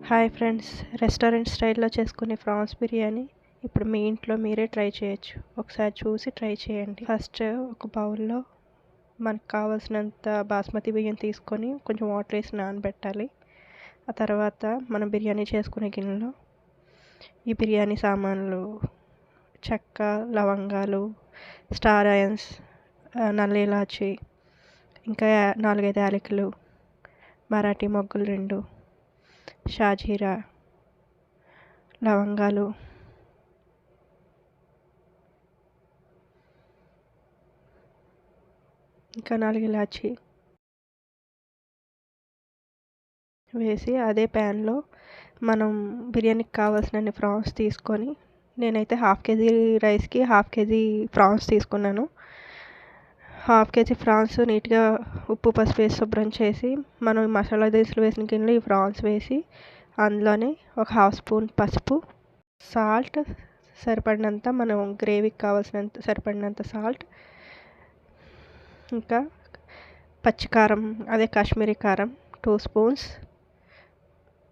Hi friends, restaurant స్టైల్లో చేసుకునే prawns biryani ఇప్పుడు మీ ఇంట్లో మీరే ట్రై చేయొచ్చు. ఒకసారి చూసి ట్రై చేయండి. ఫస్ట్ ఒక బౌల్లో మనకు కావాల్సినంత బాస్మతి బియ్యం తీసుకొని కొంచెం వాటర్ వేసి నానబెట్టాలి. ఆ తర్వాత మనం బిర్యానీ చేసుకునే గిన్నెలో ఈ బిర్యానీ సామాన్లు, చెక్క, లవంగాలు, స్టార్ అయన్స్, నల్ల ఇలాచి, ఇంకా 4-5 యాలకులు, మరాఠీ మొగ్గలు 2, షాజీరా, లవంగాలు, ఇంకా 4 ఇలాచి వేసి అదే ప్యాన్లో మనం బిర్యానీకి కావాల్సినన్ని ప్రాన్స్ తీసుకొని, నేనైతే 1/2 కేజీ రైస్కి 1/2 కేజీ ప్రాన్స్ తీసుకున్నాను. 1/2 కేజీ ప్రాన్స్ నీట్గా ఉప్పు పసుపు వేసి శుభ్రం చేసి మనం మసాలా దినుసులు వేసిన గిన్నెలో ఈ ప్రాన్స్ వేసి అందులోనే ఒక 1/2 స్పూన్ పసుపు, సాల్ట్ సరిపడినంత, మనం గ్రేవీకి కావాల్సినంత సరిపడినంత సాల్ట్, ఇంకా పచ్చికారం అదే కాశ్మీరీ కారం 2 స్పూన్స్.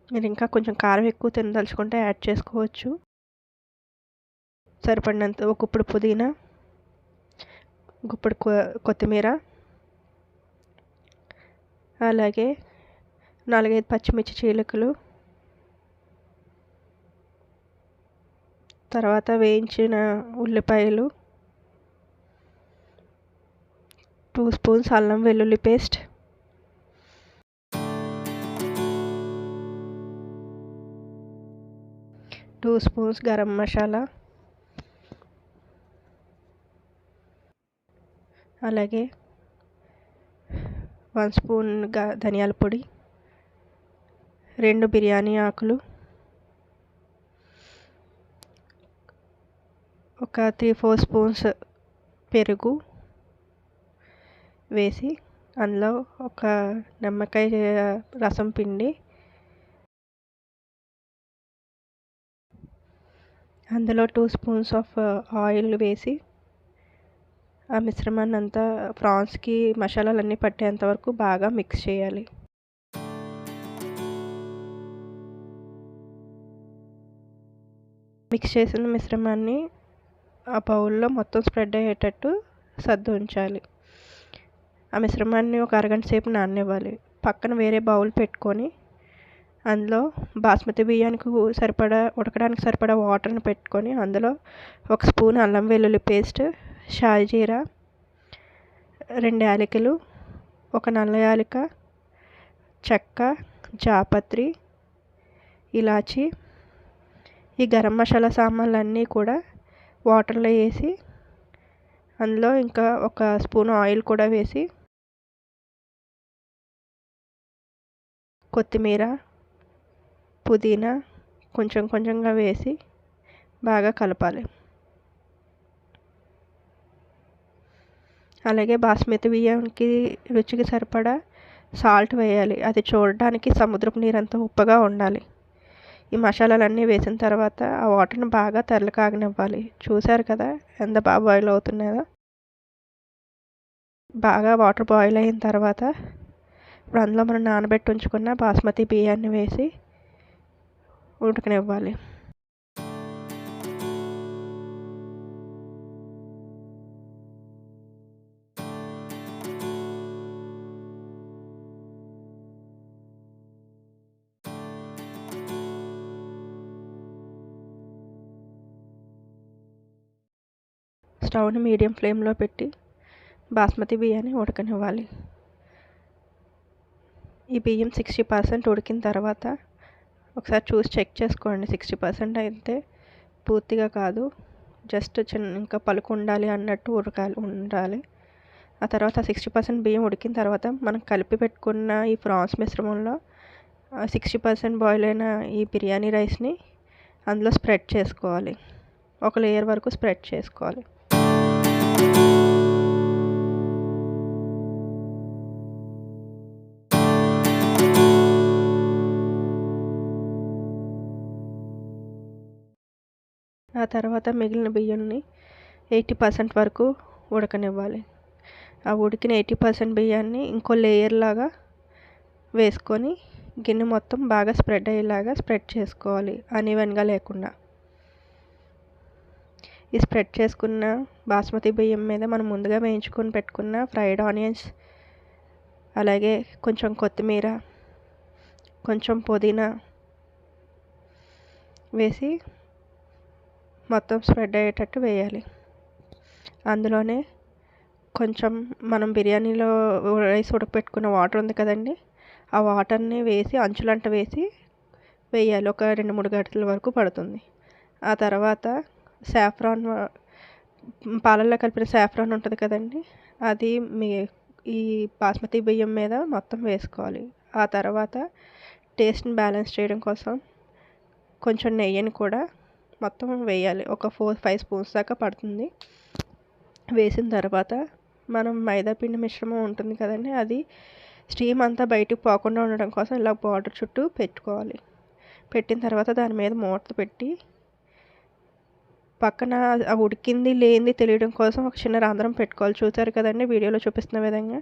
మీరు ఇంకా కొంచెం కారం ఎక్కువ తినదలుచుకుంటే యాడ్ చేసుకోవచ్చు. సరిపడినంత ఒక గుప్పుడు పుదీనా, గుప్పుడు కొత్తిమీర, అలాగే 4-5 పచ్చిమిర్చి చీలికలు, తర్వాత వేయించిన ఉల్లిపాయలు, 2 స్పూన్స్ అల్లం వెల్లుల్లి paste, two spoons garam masala, అలాగే 1 స్పూన్ ధనియాల పొడి, 2 బిర్యానీ ఆకులు, ఒక 3-4 స్పూన్స్ పెరుగు వేసి అందులో ఒక నిమ్మకాయ రసం పిండి, అందులో 2 స్పూన్స్ ఆఫ్ ఆయిల్ వేసి ఆ మిశ్రమాన్ని అంతా ప్రాన్స్కి మసాలాలన్నీ పట్టేంత వరకు బాగా మిక్స్ చేయాలి. మిక్స్ చేసిన మిశ్రమాన్ని ఆ బౌల్లో మొత్తం స్ప్రెడ్ అయ్యేటట్టు సర్ది ఉంచాలి. ఆ మిశ్రమాన్ని ఒక అరగంట సేపు నాననివ్వాలి. పక్కన వేరే బౌల్ పెట్టుకొని అందులో బాస్మతి బియ్యానికి ఉడకడానికి సరిపడా వాటర్ని పెట్టుకొని అందులో 1 స్పూన్ అల్లం వెల్లుల్లి పేస్ట్, షాజీరా, 2 యాలకులు, ఒక నల్ల యాలక, చెక్క, జాపత్రి, ఇలాచి, ఈ గరం మసాలా సామాన్లన్నీ కూడా వాటర్లో వేసి అందులో ఇంకా 1 స్పూన్ ఆయిల్ కూడా వేసి కొత్తిమీర, పుదీనా కొంచెం కొంచెంగా వేసి బాగా కలపాలి. అలాగే బాస్మతి బియ్యానికి రుచికి సరిపడా సాల్ట్ వేయాలి. అది చూడడానికి సముద్రపు నీరంత ఉప్పగా ఉండాలి. ఈ మసాలాలన్నీ వేసిన తర్వాత ఆ వాటర్ని బాగా కాగనివ్వాలి. చూసారు కదా ఎంత బాగా బాయిల్ అవుతున్నాయో. బాగా వాటర్ బాయిల్ అయిన తర్వాత ఇప్పుడు అందులో మనం నానబెట్టి ఉంచుకున్న బాస్మతి బియ్యాన్ని వేసి ఉడకనివ్వాలి. స్టవ్ని మీడియం ఫ్లేమ్లో పెట్టి బాస్మతి బియ్యాన్ని ఉడకనివ్వాలి. ఈ బియ్యం 60% ఉడికిన తర్వాత ఒకసారి చూసి చెక్ చేసుకోండి. 60% అయితే పూర్తిగా కాదు, జస్ట్ ఇంకా పలుకు ఉండాలి అన్నట్టు ఉండాలి. ఆ తర్వాత 60% బియ్యం ఉడికిన తర్వాత మనం కలిపి పెట్టుకున్న ఈ ప్రాన్స్ మిశ్రమంలో 60% బాయిల్ అయిన ఈ బిర్యానీ రైస్ని అందులో స్ప్రెడ్ చేసుకోవాలి. ఒక లేయర్ వరకు స్ప్రెడ్ చేసుకోవాలి. ఆ తర్వాత మిగిలిన బియ్యాన్ని 80% వరకు ఉడకనివ్వాలి. ఆ ఉడికిన 80% బియ్యాన్ని ఇంకో లేయర్ లాగా వేసుకొని గిన్నె మొత్తం బాగా స్ప్రెడ్ అయ్యేలాగా స్ప్రెడ్ చేసుకోవాలి, అన్ఈవెన్గా లేకుండా. ఈ స్ప్రెడ్ చేసుకున్న బాస్మతి బియ్యం మీద మనం ముందుగా వేయించుకొని పెట్టుకున్న ఫ్రైడ్ ఆనియన్స్, అలాగే కొంచెం కొత్తిమీర, కొంచెం పుదీనా వేసి మొత్తం స్ప్రెడ్ అయ్యేటట్టు వేయాలి. అందులోనే కొంచెం మనం బిర్యానీలో రైస్ ఉడకపెట్టుకున్న వాటర్ ఉంది కదండి, ఆ వాటర్ని వేసి అంచులంట వేసి వేయాలి. ఒక 2-3 గంటల వరకు పడుతుంది. ఆ తర్వాత సాఫ్రాన్, పాలల్లో కలిపిన సాఫ్రాన్ ఉంటుంది కదండి, అది ఈ బాస్మతి బియ్యం మీద మొత్తం వేసుకోవాలి. ఆ తర్వాత టేస్ట్ని బ్యాలెన్స్ చేయడం కోసం కొంచెం నెయ్యిని కూడా మొత్తం వేయాలి. ఒక 4-5 స్పూన్స్ దాకా పడుతుంది. వేసిన తర్వాత మనం మైదాపిండి మిశ్రమం ఉంటుంది కదండి, అది స్టీమ్ అంతా బయటకు పోకుండా ఉండడం కోసం ఇలా బార్డర్ చుట్టూ పెట్టుకోవాలి. పెట్టిన తర్వాత దాని మీద మూత పెట్టి పక్కన ఉడికింది లేనిది తెలియడం కోసం ఒక చిన్న రంధ్రం పెట్టుకోవాలి. చూసారు కదండి వీడియోలో చూపిస్తున్న విధంగా.